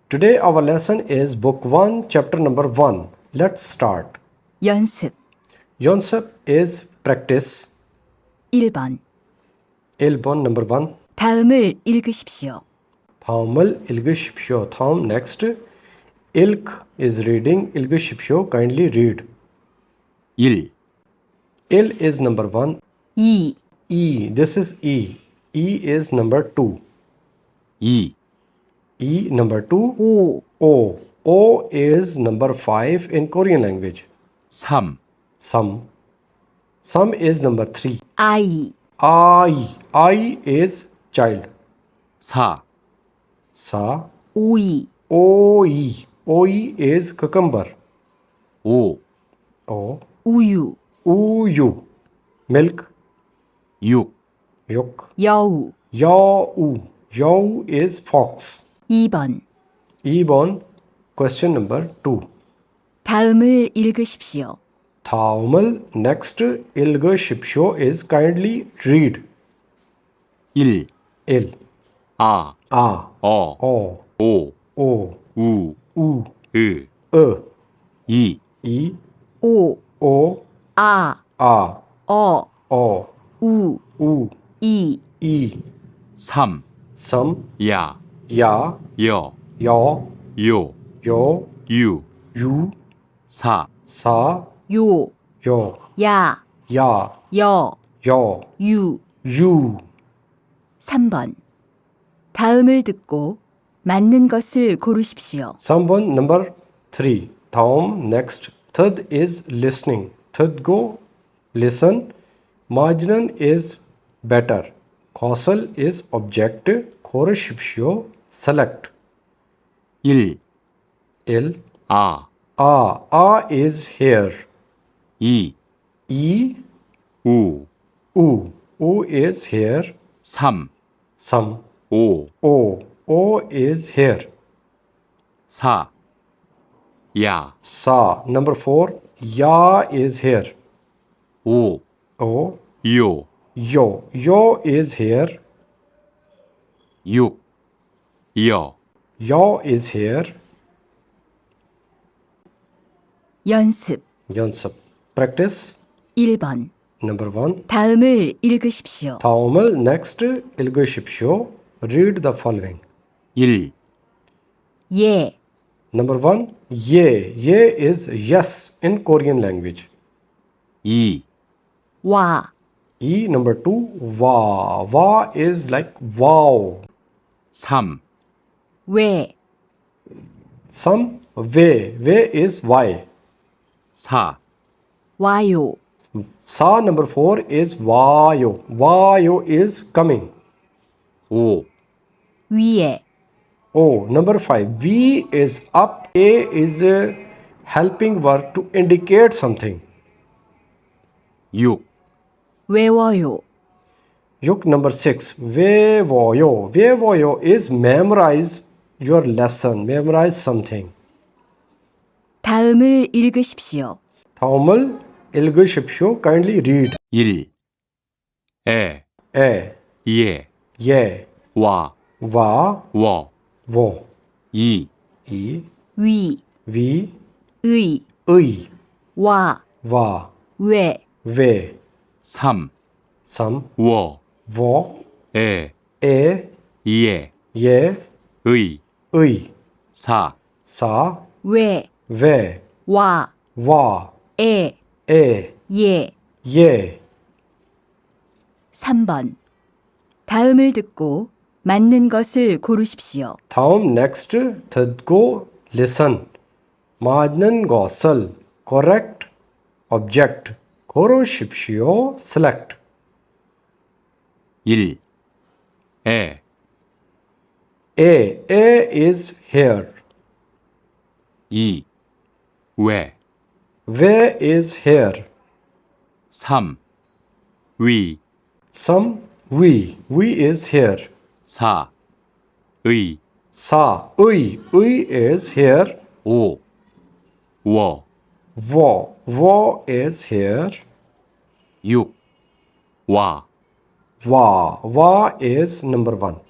Today our lesson is book 1 chapter number 1. Let's start. 연습 연습 is practice. 1번 1번 number 1. 다음을 읽으십시오. 다음을 읽으십시오. 다음 next. ilk is reading. 읽으십시오. Kindly read. 1. Il is number 1. 2. E. This is E. E is number 2. 2. E number 2. 5. O. O is number 5 in Korean language. 3. Some. Some is number 3. 아이. I. I is child. 4. Sa. 오이. Oi. Oi is cucumber. 5. O. 우유. Uyu. Milk. 6. Yolk. 여우. Yau. Yau is fox. 2번 2번. Question number 2. 다음을 읽으십시오. 다음을 next 읽으십시오 is kindly read. 1. Il. 아, A. 어, O. 오, O. 우, U. 으, E. 2. E. 5. O. 아. A. 어. O. 우. U. 2. E. 3. Some. 야, Ya. 여, Yo. 요, Yo. 유. You. 4. Sa. 요. Yo. 야. Ya. 여. Yo. 유. You. 3번 다음을 듣고 맞는 것을 고르십시오. Someone number 3. 다음 next. Third is listening. Third go listen. Marginal is better. Causal is object. 고르십시오. Select. 1. Il. 아, A. A is here. 2. E. 우, U. U is here. 3. Some. 5. O. O is here. 4. 야, Sa. Number 4. Ya is here. 5. O. 요, Yo. Yo is here. 6. 여, Yo is here. 연습 연습. Practice. 1번 Number 1. 다음을 읽으십시오. 다음을 next 읽으십시오. Read the following. 1. 예. Number 1. Ye. Ye is yes in Korean language. 2. 와. E. Number 2. Wa. Wa is like wow. 3. 왜. Some. Way. Way is why. 4. 와요. Sa. Number 4 is wayo. Wayo is coming. 5. 위에. Oh, number 5. V is up. A is a helping verb to indicate something. 6. 외워요. Yuk number 6. Vevoyo. Vevoyo is memorize your lesson. Memorize something. 다음을 읽으십시오. 다음을 읽으십시오. Kindly read. 1. 에, 에, 예, 예, 와, 와, 워. 워. 2. 이, 위. 위, 의. 의, 와. 와, 왜. 왜. 3. 삼, 워, 워, 에, 에, 예, 예, 의. 의. 4. 사, 왜. 왜, 와. 와, 에. 에, 예. 예. 3번 다음을 듣고 맞는 것을 고르십시오. 다음 next 듣고 listen. 맞는 것을 correct object 고르십시오. select. 1. 에, A. A is here. 2. 왜, Where is here. 3. 위, Some. We. We is here. 4. 의, 사. 의. 의 is here. 5. 워, Wo. Wo is here. 6. 와, Wa. Wa is number 1.